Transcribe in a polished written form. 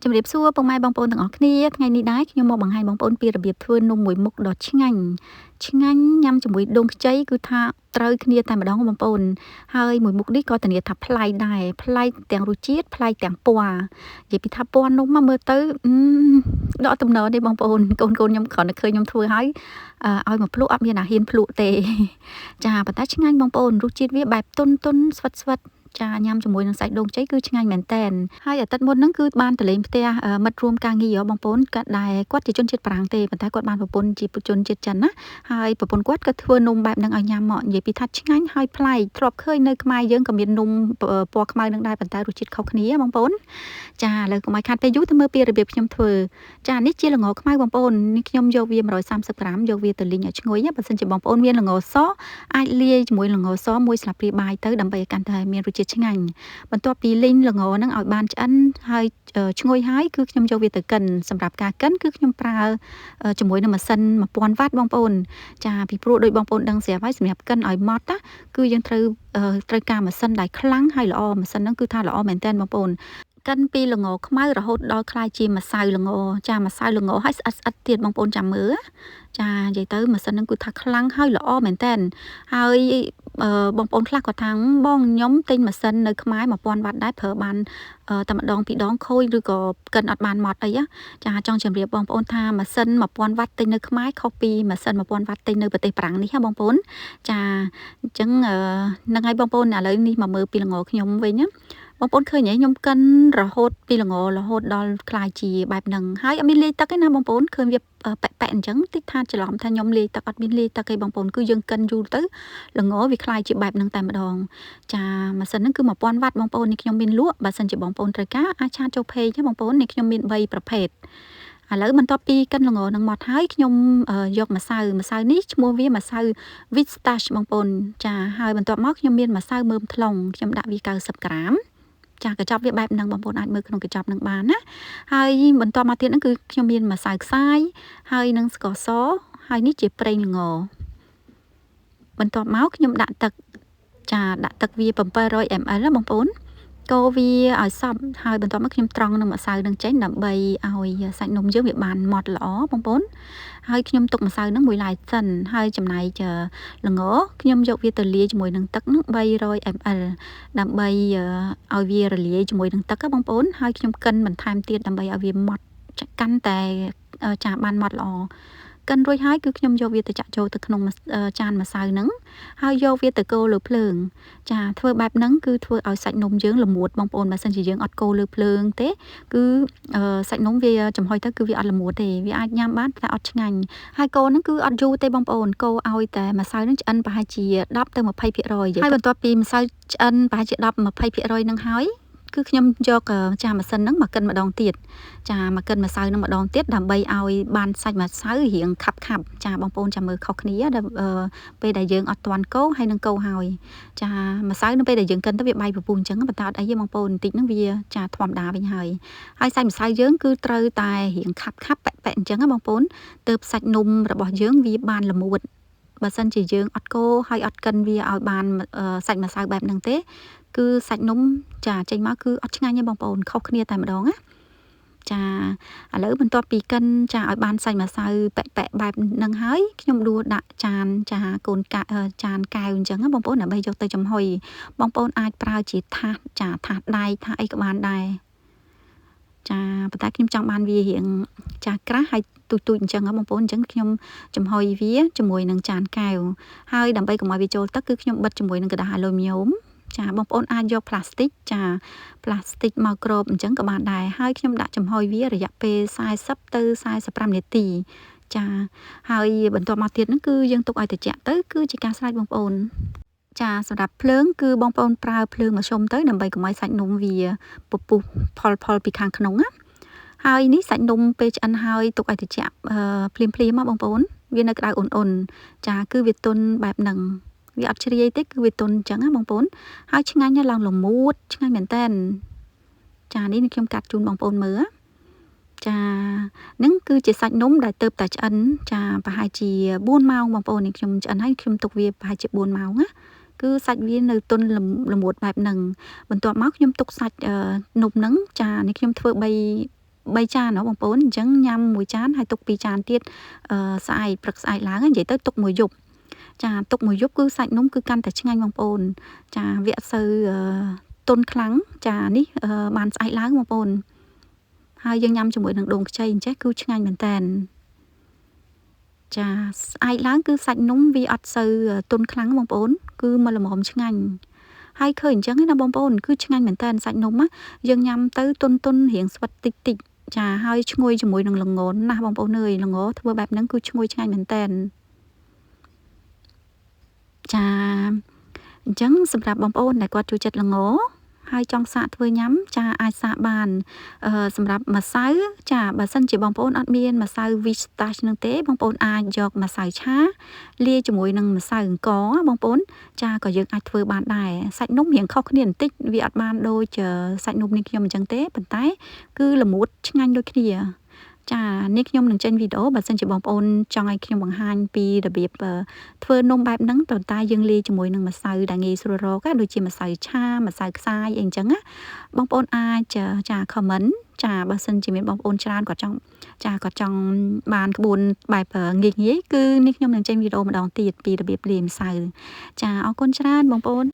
ជំរាបសួរពុកម៉ែបងប្អូនទាំងអស់គ្នាថ្ងៃនេះដែរខ្ញុំមកបង្ហាញបងប្អូនពីរបៀបធ្វើនំមួយមុខដ៏ឆ្ងាញ់ញ៉ាំជាមួយដូងខ្ចីគឺថាត្រូវគ្នាតែម្ដងបងប្អូនហើយមួយមុខនេះក៏ធានាថាប្លែកដែរប្លែកទាំងរសជាតិប្លែកទាំងពណ៌និយាយពីថាពណ៌នំមកមើលទៅដកតំណទេបងប្អូនកូនខ្ញុំគ្រាន់តែឃើញខ្ញុំធ្វើហើយឲ្យមកភ្លក់អត់មានអាហ៊ានភ្លក់ទេចាប៉ុន្តែឆ្ងាញ់បងប្អូនរសជាតិវាបែបទុនស្វិតចាញ៉ាំជាមួយនឹងសាច់ដូងខ្ចីគឺឆ្ងាញ់មែនតែនហើយអាទិត្យមុនហ្នឹងគឺបានទៅលេងផ្ទះមិត្តរួមការងារបងប្អូនគាត់ដែរគាត់ជាជនជាតិបារាំងទេប៉ុន្តែគាត់បានប្រពន្ធជាជនជាតិចិនណាហើយប្រពន្ធគាត់ក៏ធ្វើនំបែបហ្នឹងឲ្យញ៉ាំមកនិយាយពីថាឆ្ងាញ់ហើយប្លែកធ្លាប់ឃើញនៅខ្មែរយើងក៏មាននំពណ៌ខ្មៅនឹងដែរប៉ុន្តែរសជាតិខុសគ្នាបងប្អូនចាឥឡូវកុំឲ្យខាត់ពេលយូរទៅមើលពីរបៀបខ្ញុំធ្វើចានេះជាល្ងខ្មៅបងប្អូននេះខ្ញុំយកវា130ក្រាមយកវាទៅលីងឲ្យឈ្ងុយបើសិនជាបងប្អូនមានល្ងសអាចលាយជាមួយល្ងសមួយស្លាបព្រាបាយទៅដើម្បីឲ្យកាន់តែមានរសជាតិឆ្ងាញ់បន្ទាប់ពីលីងល្ងហ្នឹងឲ្យបានឆ្អិនហើយឈ្ងុយហើយគឺខ្ញុំយកវាទៅកិនសម្រាប់ការកិនគឺខ្ញុំប្រើជាមួយនឹងម៉ាស៊ីន1000វ៉ាត់បងប្អូនចាពីព្រោះដោយបងប្អូនដឹងស្រាប់ហើយសម្រាប់កិនឲ្យម៉ត់ណាគឺយើងត្រូវការម៉ាស៊ីនដែលខ្លាំងហើយល្អម៉ាស៊ីនហ្នឹងគឺថាល្អមែនទែនបងប្អូនកិនពីល្ងខ្មៅរហូតដល់คล้ายជាម្សៅល្ងចាម្សៅល្ងហើយស្អិតទៀតបងប្អូនចាំមើលចានិយាយទៅម៉ាស៊ីនហ្នឹងគឺថាខ្លាំងហើយល្អមែនតើហើយបងប្អូនខ្លះគាត់ថាបងខ្ញុំទិញម៉ាស៊ីននៅខ្មែរ1000វ៉ាត់ដែរប្រើបានតែម្ដងពីរដងខូចឬក៏កិនអត់បានម៉ត់អីចាចង់ជម្រាបបងប្អូនថាម៉ាស៊ីន1000វ៉ាត់ទិញនៅខ្មែរខុសពីម៉ាស៊ីន1000វ៉ាត់ទិញនៅប្រទេសបារាំងនេះបងប្អូនចាអញ្ចឹងហ្នឹងហើយបងប្អូនឥឡូវនេះមកមើលពីល្ងខ្ញុំវិញណាបងប្អូនឃើញខ្ញុំកិនរហូតពីល្ងរហូតដល់คล้ายជាបែបហ្នឹងហើយអត់មានលាយទឹកទេណាបងប្អូនឃើញវាប៉ែអញ្ចឹងតិចថាច្រឡំថាខ្ញុំលាយទឹកអត់មានលាយទឹកទេបងប្អូនគឺយើងកិនយូរទៅល្ងវាคล้ายជាបែបហ្នឹងតែម្ដងចាម៉ាស៊ីនហ្នឹងគឺ1000វ៉ាត់បងប្អូននេះខ្ញុំមានលក់បើសិនជាបងប្អូនត្រូវការអាចឆាតចូល page ណាបងប្អូននេះខ្ញុំមាន3ប្រភេទឥឡូវបន្ទាប់ពីកិនល្ងនឹងមកហើយខ្ញុំយកម្សៅនេះឈ្មោះវាម្សៅ wheat starch បងប្អូនចាហើយបន្ទាប់មកខ្ញុំមានម្សៅមើមថ្លុងខ្ញុំដាក់វា90ក្រាមចាកញ្ចប់វាបែបហ្នឹងបងប្អូនអាចមើលក្នុងកញ្ចប់ហ្នឹងបានណាហើយបន្តមកទៀតហ្នឹងគឺខ្ញុំមានម្សៅខ្សាយហើយនឹងស្ករសហើយនេះជាប្រេងល្ងបន្ទាប់មកខ្ញុំដាក់ទឹកចាដាក់ទឹកវា700 ml ណាបងប្អូនកូរវាឲ្យសព្វហើយបន្ទាប់មកខ្ញុំត្រង់នឹងម្សៅនឹងចេញដើម្បីឲ្យសាច់នំយើងវាបានម៉ត់ល្អបងប្អូនហើយខ្ញុំទុកម្សៅនឹងមួយឡែកសិនហើយចំណែកល្ងខ្ញុំយកវាទៅលាយជាមួយនឹងទឹកនឹង300 ml ដើម្បីឲ្យវារលាយជាមួយនឹងទឹកបងប្អូនហើយខ្ញុំកិនបន្ថែមទៀតដើម្បីឲ្យវាម៉ត់កាន់តែចាបានម៉ត់ល្អកិនរួចហើយគឺខ្ញុំយកវាទៅចាក់ចូលទៅក្នុងចានម្សៅហ្នឹងហើយយកវាទៅកូរលើភ្លើងចាធ្វើបែបហ្នឹងគឺធ្វើឲ្យសាច់នំយើងល្មួតបងប្អូនបើសិនជាយើងអត់កូរលើភ្លើងទេគឺសាច់នំវាចំហុយទៅគឺវាអត់ល្មួតទេវាអាចញ៉ាំបានតែអត់ឆ្ងាញ់ហើយកូរហ្នឹងគឺអត់យូរទេបងប្អូនកូរឲ្យតែម្សៅហ្នឹងឆ្អិនប្រហែលជា10ទៅ20%ហើយបន្ទាប់ពីម្សៅឆ្អិនប្រហែលជា10-20%ហ្នឹងហើយគឺខ្ញុំយកចាម៉ាស៊ីនហ្នឹងមកកិនម្ដងទៀតចាមកកិនម្សៅហ្នឹងម្ដងទៀតដើម្បីឲ្យបានសាច់ម្សៅរៀងខាប់ចាបងប្អូនចាំមើលខុសគ្នាពេលដែលយើងអត់ទាន់កូរហើយនឹងកូរហើយចាម្សៅនៅពេលដែលយើងកិនទៅវាបាយពពុះអញ្ចឹងប៉ុន្តែអត់អីទេបងប្អូនបន្តិចហ្នឹងវាចាធម្មតាវិញហើយសាច់ម្សៅយើងគឺត្រូវតែរៀងខាប់ប៉ែអញ្ចឹងណាបងប្អូនទើបសាច់នំរបស់យើងវាបានល្មួតបើសិនជាយើងអត់កូរហើយអត់កិនវាឲ្យបានសាច់ម្សៅបែបហ្នឹងទេគឺសាច់នំចាចេញមកគឺអត់ឆ្ងាញ់ទេបងប្អូនខុសគ្នាតែម្ដងណាចាឥឡូវបន្ទាប់ពីកិនចាឲ្យបានសាច់ម្សៅប៉ែបែបហ្នឹងហើយខ្ញុំដួសដាក់ចានចាកូនកាចានកែវអញ្ចឹងណាបងប្អូនដើម្បីយកទៅចំហុយបងប្អូនអាចប្រើជាថាសចាថាសដែកថាសអីក៏បានដែរចាប៉ុន្តែខ្ញុំចង់បានវារៀងចាក្រាស់ហើយទូចអញ្ចឹងបងប្អូនអញ្ចឹងខ្ញុំចំហុយវាជាមួយនឹងចានកែវហើយដើម្បីកុំឲ្យវាចូលទឹកគឺខ្ញុំបិទជាមួយនឹងกระดาษអាលូមីញ៉ុមចាបងប្អូនអាចយកផ្លាស្ទិកចាផ្លាស្ទិកមកគ្របអញ្ចឹងក៏បានដែរហើយខ្ញុំដាក់ចំហុយវារយៈពេល40ទៅ45នាទីចាហើយបន្ទាប់មកទៀតហ្នឹងគឺយើងទុកឲ្យត្រជាក់ទៅគឺជាការស្រេចបងប្អូនចាសម្រាប់ភ្លើងគឺបងប្អូនប្រើភ្លើងមធ្យមទៅដើម្បីកុំឲ្យសាច់នំវាពពុះផលពីខាងក្នុងណាហើយនេះសាច់នំពេលឆ្អិនហើយទុកឲ្យត្រជាក់ភ្លាមមកបងប្អូនវានៅក្តៅអ៊ុនចាគឺវាទន់បែបហ្នឹងវាអត់ជ្រាយទេគឺវាទន់អញ្ចឹងណាបងប្អូនហើយឆ្ងាញ់ឡើងល្មួតឆ្ងាញ់មែនតើចានេះខ្ញុំកាត់ជូនបងប្អូនមើលចានឹងគឺជាសាច់នំដែលទៅតែឆ្អិនចាប្រហែលជា4ម៉ោងបងប្អូននេះខ្ញុំឆ្អិនហើយខ្ញុំទុកវាប្រហែលជា4ម៉ោងណាគឺសាច់វានៅទន់ល្មួតបែបហ្នឹងបន្ទាប់មកខ្ញុំទុកសាច់នំហ្នឹងចានេះខ្ញុំធ្វើ 3 ចានបងប្អូនអញ្ចឹងញ៉ាំ1ចានហើយទុក2ចានទៀតស្អែកព្រឹកស្អែកឡើងនិយាយទៅទុកមួយយប់ចាទុកមួយយប់គឺសាច់នំគឺកាន់តែឆ្ងាញ់បងប្អូនចាវាអត់សូវទន់ខ្លាំងចានេះបានស្អែកឡើងបងប្អូនហើយយើងញ៉ាំជាមួយនឹងដូងខ្ចីអញ្ចេះគឺឆ្ងាញ់មែនតើចាស្អែកឡើងគឺសាច់នំវាអត់សូវទន់ខ្លាំងបងប្អូនគឺមកល្មមឆ្ងាញ់ហើយឃើញអញ្ចឹងណាបងប្អូនគឺឆ្ងាញ់មែនតើសាច់នំណាយើងញ៉ាំទៅទន់រៀងស្វិតតិចចាហើយឈ្ងុយជាមួយនឹងល្ងណាស់បងប្អូនអើយល្ងធ្វើបែបហ្នឹងគឺឈ្ងុយឆ្ងាញ់មែនតើចាអញ្ចឹងសម្រាប់បងប្អូនដែលគាត់ចូលចិត្តល្ងហើយចង់សាកធ្វើញ៉ាំចាអាចសាកបានសម្រាប់ម្សៅចាបើសិនជាបងប្អូនអត់មានម្សៅ Vistache នឹងទេបងប្អូនអាចយកម្សៅឆាលាយជាមួយនឹងម្សៅអង្ករបងប្អូនចាក៏យើងអាចធ្វើបានដែរសាច់នំរៀងខុសគ្នាបន្តិចវាអត់បានដូចសាច់នំនេះខ្ញុំអញ្ចឹងទេប៉ុន្តែគឺល្មួតឆ្ងាញ់ដូចគ្នាចានេះខ្ញុំនឹងចេញវីដេអូបើសិនជាបងប្អូនចង់ឲ្យខ្ញុំបង្ហាញពីរបៀបធ្វើនំបែបហ្នឹងប៉ុន្តែយើងលាយជាមួយនឹងម្សៅដែលងាយស្រួលរកដូចជាម្សៅឆាម្សៅខ្សាយអីអញ្ចឹងណាបងប្អូនអាចចា comment ចាបើសិនជាមានបងប្អូនច្រើនគាត់ចង់បានក្បួនបែបងាយគឺនេះខ្ញុំនឹងចេញវីដេអូម្ដងទៀតពីរបៀបលាយម្សៅចាអរគុណច្រើនបងប្អូន